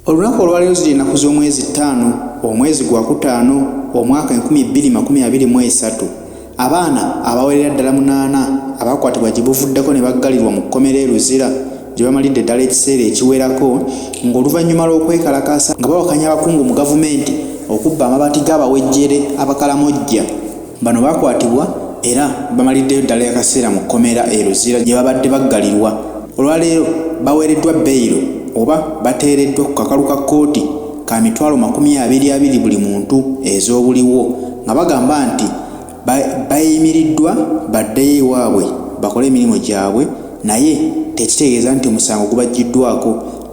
Olunaku olwaleero ziri ennaku z'omwezi 5 omwezi gwa Kutaano omwaka 2023 abaana abawerera ddala 8 abakwatibwa gye buvuddeko ne baggalirwa mu kkomera Luzira gye bamalidde ddala ekiseera ekiwerako ng'oluvannyuma lw'okwekalakaasa nga bawakanya abakungu mu gavumenti okubba amabaati g'abawejjere abakalamojja. Bano bakwatibwa era bamaliddeyo ddala akaseera mu kkomera Luzira gye babadde baggalirwa. Olwaleero baweereddwa beyiro oba bateereddwa ku kakalu ka kkooti ka mitwalo 20 buli muntu ez'obuliwo nga bagamba nti bayimiriddwa baddeyo ewaabwe bakole emirimu gyabwe, naye tekitegeeza nti omusango gubaggiddwako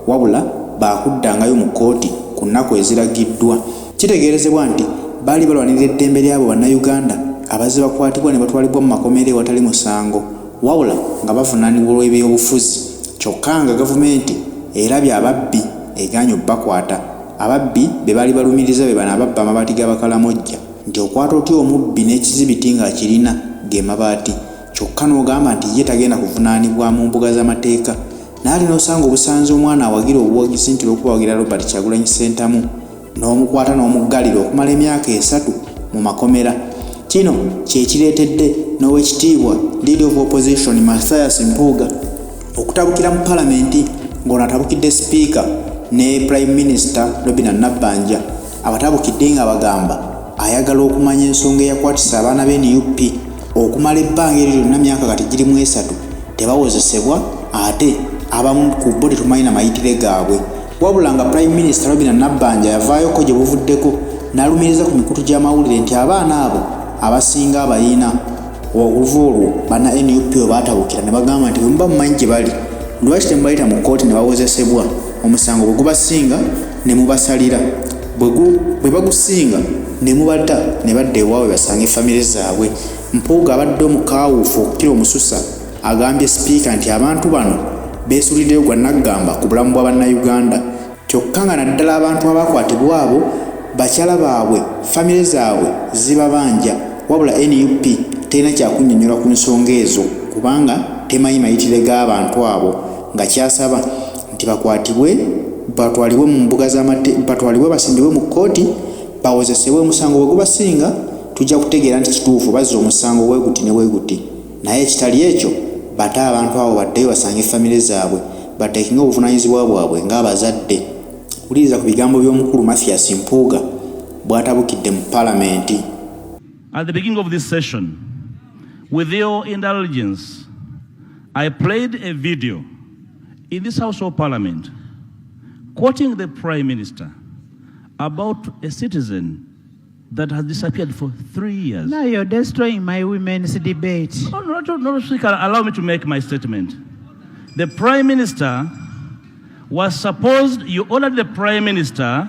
wabula baakuddangayo mu kkooti ku nnaku eziragiddwa. Kitegeerezebwa nti baali balwanirira eddembe ly'abo bannayuganda abazze bakwatibwa ne batwalibwa mu makomera ewatali musango wabula nga bavunaanibwa olw'ebyobufuzi, kyokka nga gavumenti erabye ababbi egaanye obbakwata. Ababbi be baali balumiriza be bano ababba amabaati g'abakalamojja nti okwata otya omubbi n'ekizibiti ng'akirina ge mabaati, kyokka n'ogamba nti ye tagenda kuvunaanibwa mu mbuga z'amateeka. Naali n'osanga obusanze omwana awagira obuwagizi nti olw'okubawagira Robert Kyagulanyi Ssentamu n'omukwata n'omuggalira okumala emyaka 3 mu makomera. Kino kye kireetedde n'owekitiibwa Leader of Opposition Lop Mpuuga okutabukira mu Palamenti ng'onatabukidde Sipiika ne Prime Minister Nabbanja abatabukidde nga bagamba ayagala okumanya ensonga eyakwatisa abaana b'NUP okumala ebbanga eryo lyonna myaka kati girimu 3 tebawozesebwa, ate abamu ku bo tetumanyi na mayitire gaabwe. Wabula nga Prime Minister Nabbanja yavaayoko gye buvuddeko n'alumiriza ku mikutu gy'amawulire nti abaana abo abasinga abayina oluva olwo bana NUP baatabukira ne bagamba nti bwe muba mumanyi gye bali lwaki temubayita mu kkooti ne bawozesebwa, omusango bwe gubasinga ne mubasalira, bwe bagusinga ne mubadda ne badda ewaabwe basange famire zaabwe. Mpuuga abadde omukaawuufu okukira omususa agambye Sipiika nti abantu bano beesuliddeyo gwa naggamba ku bulamu bwa bannayuganda, kyokka nga naddala abantu abakwatibwa abo bakyala baabwe famire zaabwe zibabanja, wabula NUP terina kyakunnyonnyola ku nsonga ezo kubanga temanyi mayitire g'abantu abo, nga kyasaba nti bakwatibwe batwalibwe mu mbuga z'amateeka, batwalibwe basimbibwe mu kkooti bawozesebwe. Omusango bwe gubasinga tujja kutegeera nti kituufu bazza omusango weeguti ne weeguti, naye ekitali ekyo bate abantu abo baddeyo basange famire zaabwe bateekinga obuvunaanyizibwa bwabwe ng'abazadde. Wuliriza ku bigambo by'omukulu Lop Mpuuga bw'atabukidde mu Palamenti. At the beginning of this session, with your indulgence, I played a video in this House of Parliament quoting the Prime Minister about a citizen that has disappeared for 3 years. Now you're destroying my women's debate. No, Speaker, allow me to make my statement. The Prime Minister was supposed, you ordered the Prime Minister.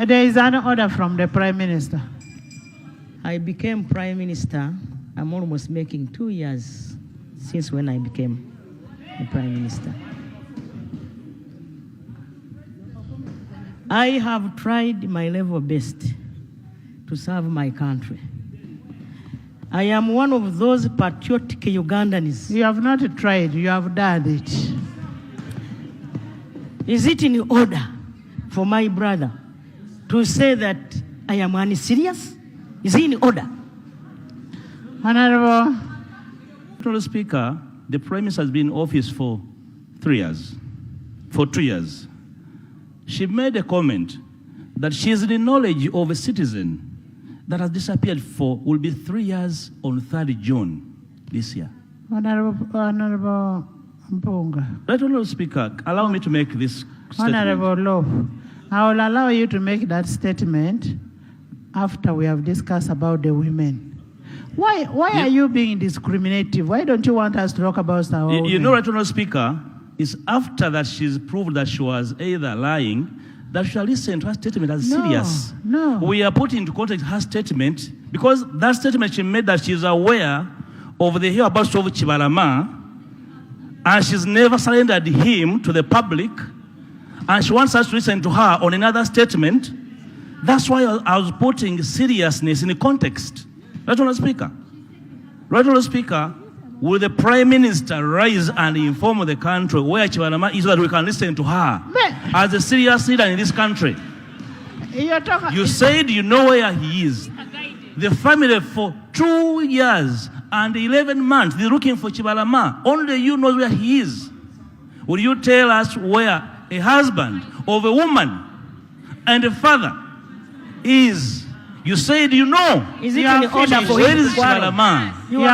There is an order from the Prime Minister. I became Prime Minister. I'm almost making 2 years since when I became the Prime Minister. I have tried my level best to serve my country. I am one of those patriotic Ugandans. You have not tried, you have done it. Is it in order for my brother to say that I am unserious? Is it in order? Honorable Speaker, the Prime Minister has been in office for 3 years, for 2 years. She made a comment that she is in the knowledge of a citizen that has disappeared for, will be 3 years on 3rd June this year. Honorable Mpuuga. Right, Honorable Speaker, allow me to make this statement. Honorable Lop, I will allow you to make that statement after we have discussed about the women. Why are you being discriminative? Why don't you want us to talk about our women? You know, right, Honorable Speaker, it's after that she's proved that she was either lying, that she shall listen to her statement as serious. No. We are putting into context her statement because that statement she made that she's aware of the whereabouts of Chibalama and she's never surrendered him to the public and she wants us to listen to her on another statement. That's why I was putting seriousness in the context. Right, Honorable Speaker? Right, Honorable Speaker? will the Prime Minister rise and inform the country where Chibalama is so that we can listen to her as a serious leader in this country? You said you know where he is. The family for 2 years and 11 months, they're looking for Chibalama. Only you know where he is. Will you tell us where a husband of a woman and a father is? You said you know. Is it in order for him to quarrel? Chibalama? You are